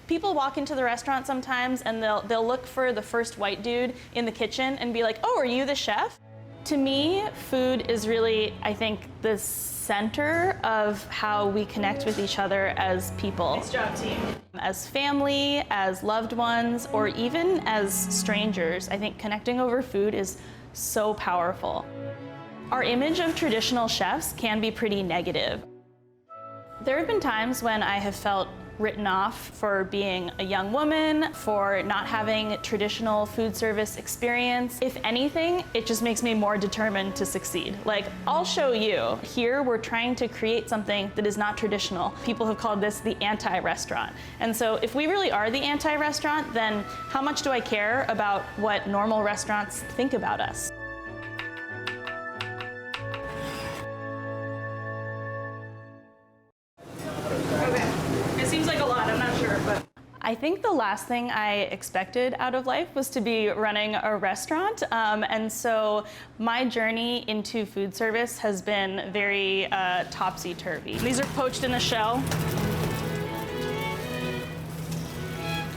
People walk into the restaurant sometimes and they'll look for the first white dude in the kitchen and be like, oh, are you the chef? To me, food is really, I think, the center of how we connect with each other as people. Nice job, team. As family, as loved ones, or even as strangers, I think connecting over food is so powerful. Our image of traditional chefs can be pretty negative. There have been times when I have felt written off for being a young woman, for not having traditional food service experience. If anything, it just makes me more determined to succeed. Like, I'll show you. Here, we're trying to create something that is not traditional. People have called this the anti-restaurant. And so if we really are the anti-restaurant, then how much do I care about what normal restaurants think about us? I think the last thing I expected out of life was to be running a restaurant. And so my journey into food service has been very topsy-turvy. These are poached in the shell.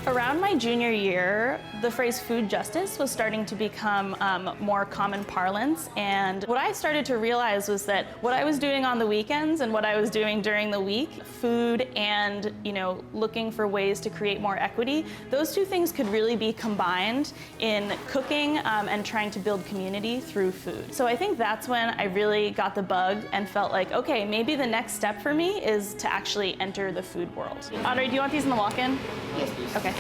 Around my junior year, the phrase food justice was starting to become more common parlance. And what I started to realize was that what I was doing on the weekends and what I was doing during the week, food and looking for ways to create more equity, those two things could really be combined in cooking and trying to build community through food. So I think that's when I really got the bug and felt like, okay, maybe the next step for me is to actually enter the food world. Audrey, do you want these in the walk-in? Yes, please. Okay.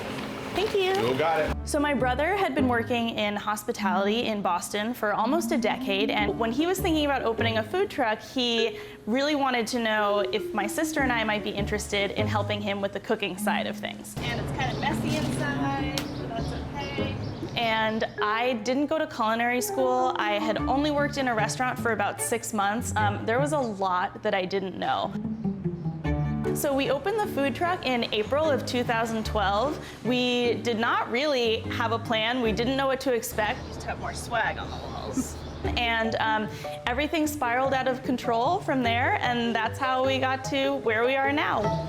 Thank you. You got it. So my brother had been working in hospitality in Boston for almost a decade, and when he was thinking about opening a food truck, he really wanted to know if my sister and I might be interested in helping him with the cooking side of things. And it's kind of messy inside, but that's okay. And I didn't go to culinary school. I had only worked in a restaurant for about 6 months. There was a lot that I didn't know. So we opened the food truck in April of 2012. We did not really have a plan. We didn't know what to expect. We just have more swag on the walls. And everything spiraled out of control from there, and that's how we got to where we are now.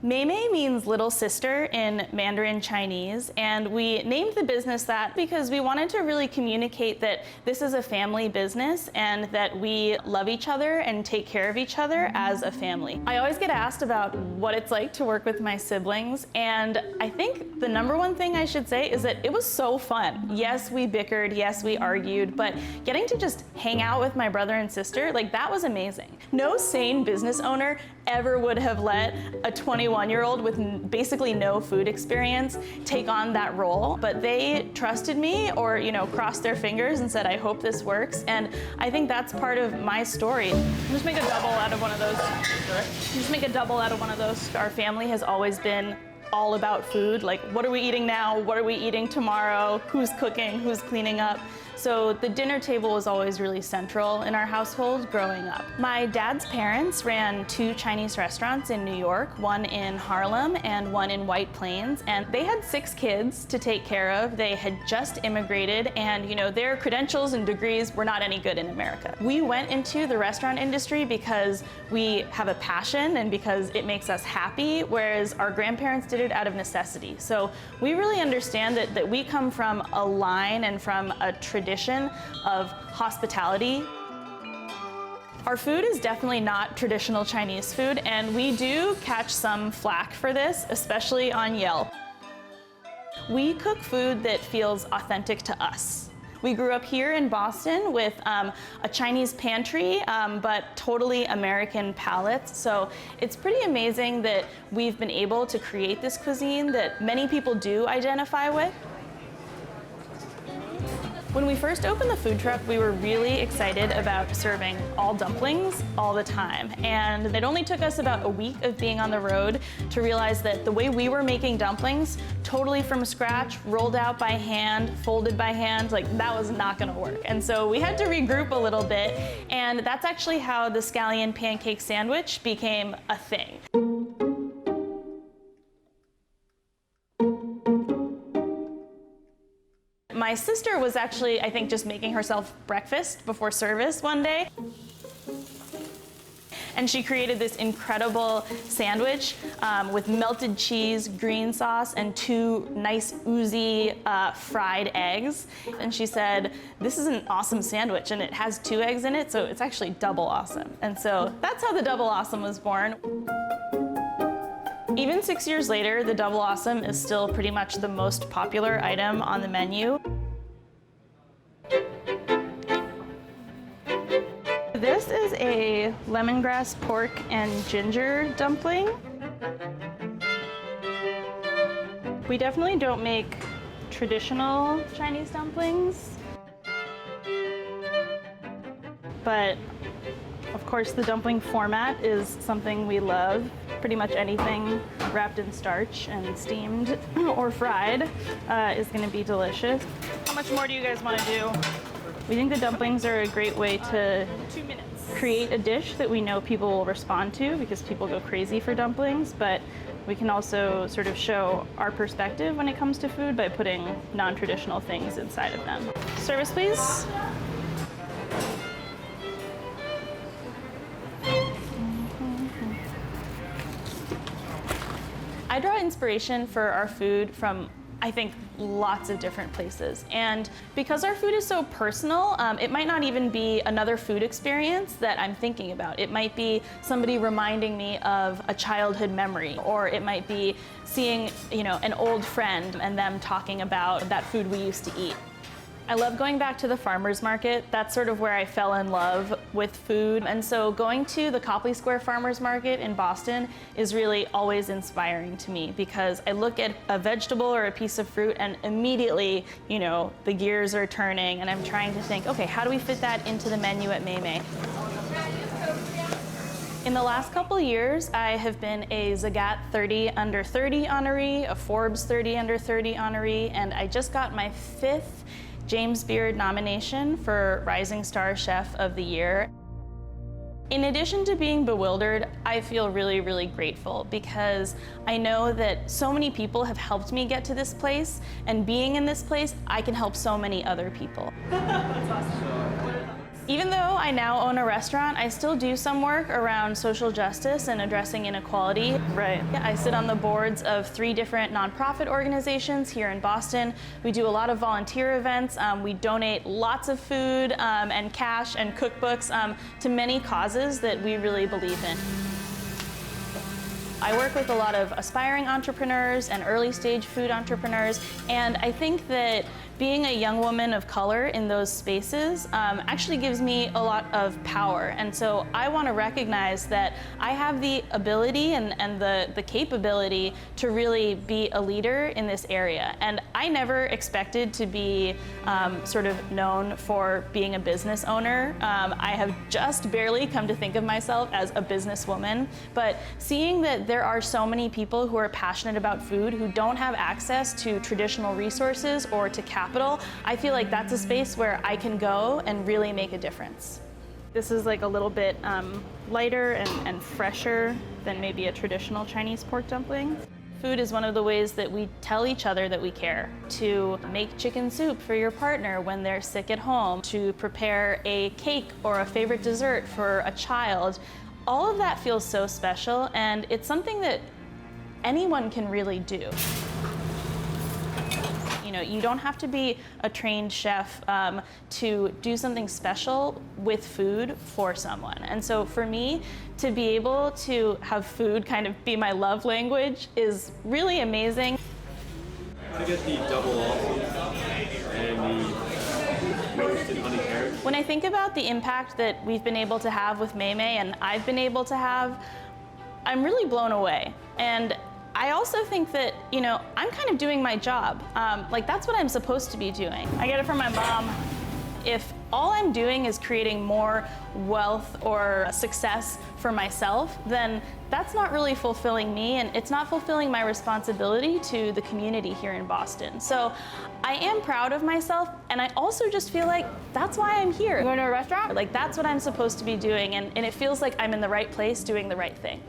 Mei Mei means little sister in Mandarin Chinese, and we named the business that because we wanted to really communicate that this is a family business and that we love each other and take care of each other as a family. I always get asked about what it's like to work with my siblings, and I think the number one thing I should say is that it was so fun. Yes, we bickered, yes, we argued, but getting to just hang out with my brother and sister, like, that was amazing. No sane business owner ever would have let a 21-year-old with basically no food experience take on that role, but they trusted me or, crossed their fingers and said, I hope this works. And I think that's part of my story. Just make a double out of one of those. Just make a double out of one of those. Our family has always been all about food. Like, what are we eating now? What are we eating tomorrow? Who's cooking? Who's cleaning up? So the dinner table was always really central in our household growing up. My dad's parents ran 2 Chinese restaurants in New York, one in Harlem and one in White Plains, and they had 6 kids to take care of. They had just immigrated, and their credentials and degrees were not any good in America. We went into the restaurant industry because we have a passion and because it makes us happy, whereas our grandparents did it out of necessity. So we really understand that we come from a line and from a tradition of hospitality. Our food is definitely not traditional Chinese food, and we do catch some flack for this, especially on Yelp. We cook food that feels authentic to us. We grew up here in Boston with a Chinese pantry, but totally American palates. So it's pretty amazing that we've been able to create this cuisine that many people do identify with. When we first opened the food truck, we were really excited about serving all dumplings all the time. And it only took us about a week of being on the road to realize that the way we were making dumplings, totally from scratch, rolled out by hand, folded by hand, like, that was not gonna work. And so we had to regroup a little bit, and that's actually how the scallion pancake sandwich became a thing. My sister was actually, I think, just making herself breakfast before service one day. And she created this incredible sandwich with melted cheese, green sauce, and 2 nice oozy fried eggs. And she said, this is an awesome sandwich, and it has 2 eggs in it, so it's actually double awesome. And so that's how the double awesome was born. Even 6 years later, the double awesome is still pretty much the most popular item on the menu. This is a lemongrass pork and ginger dumpling. We definitely don't make traditional Chinese dumplings, but of course the dumpling format is something we love. Pretty much anything wrapped in starch and steamed or fried is going to be delicious. How much more do you guys want to do? We think the dumplings are a great way to create a dish that we know people will respond to, because people go crazy for dumplings, but we can also sort of show our perspective when it comes to food by putting non-traditional things inside of them. Service, please. I draw inspiration for our food from, I think, lots of different places. And because our food is so personal, it might not even be another food experience that I'm thinking about. It might be somebody reminding me of a childhood memory, or it might be seeing, an old friend and them talking about that food we used to eat. I love going back to the farmer's market. That's sort of where I fell in love with food. And so going to the Copley Square Farmer's Market in Boston is really always inspiring to me, because I look at a vegetable or a piece of fruit and immediately, the gears are turning, and I'm trying to think, okay, how do we fit that into the menu at Mei Mei? In the last couple years, I have been a Zagat 30 Under 30 honoree, a Forbes 30 Under 30 honoree, and I just got my 5th James Beard nomination for Rising Star Chef of the Year. In addition to being bewildered, I feel really, really grateful, because I know that so many people have helped me get to this place, and being in this place, I can help so many other people. That's awesome. Even though I now own a restaurant, I still do some work around social justice and addressing inequality. Right. I sit on the boards of 3 different nonprofit organizations here in Boston. We do a lot of volunteer events. We donate lots of food and cash and cookbooks to many causes that we really believe in. I work with a lot of aspiring entrepreneurs and early stage food entrepreneurs, and I think that being a young woman of color in those spaces actually gives me a lot of power. And so I want to recognize that I have the ability and the capability to really be a leader in this area. And I never expected to be sort of known for being a business owner. I have just barely come to think of myself as a businesswoman, but seeing that there are so many people who are passionate about food who don't have access to traditional resources or to capital, I feel like that's a space where I can go and really make a difference. This is like a little bit lighter and fresher than maybe a traditional Chinese pork dumpling. Food is one of the ways that we tell each other that we care. To make chicken soup for your partner when they're sick at home, to prepare a cake or a favorite dessert for a child. All of that feels so special, and it's something that anyone can really do. You don't have to be a trained chef to do something special with food for someone. And so for me, to be able to have food kind of be my love language is really amazing. How to get the double awesome and the roasted honey carrot? When I think about the impact that we've been able to have with Mei Mei and I've been able to have, I'm really blown away. And I also think that, I'm kind of doing my job. That's what I'm supposed to be doing. I get it from my mom. If all I'm doing is creating more wealth or success for myself, then that's not really fulfilling me, and it's not fulfilling my responsibility to the community here in Boston. So I am proud of myself, and I also just feel like that's why I'm here. Going to a restaurant? That's what I'm supposed to be doing, and it feels like I'm in the right place doing the right thing.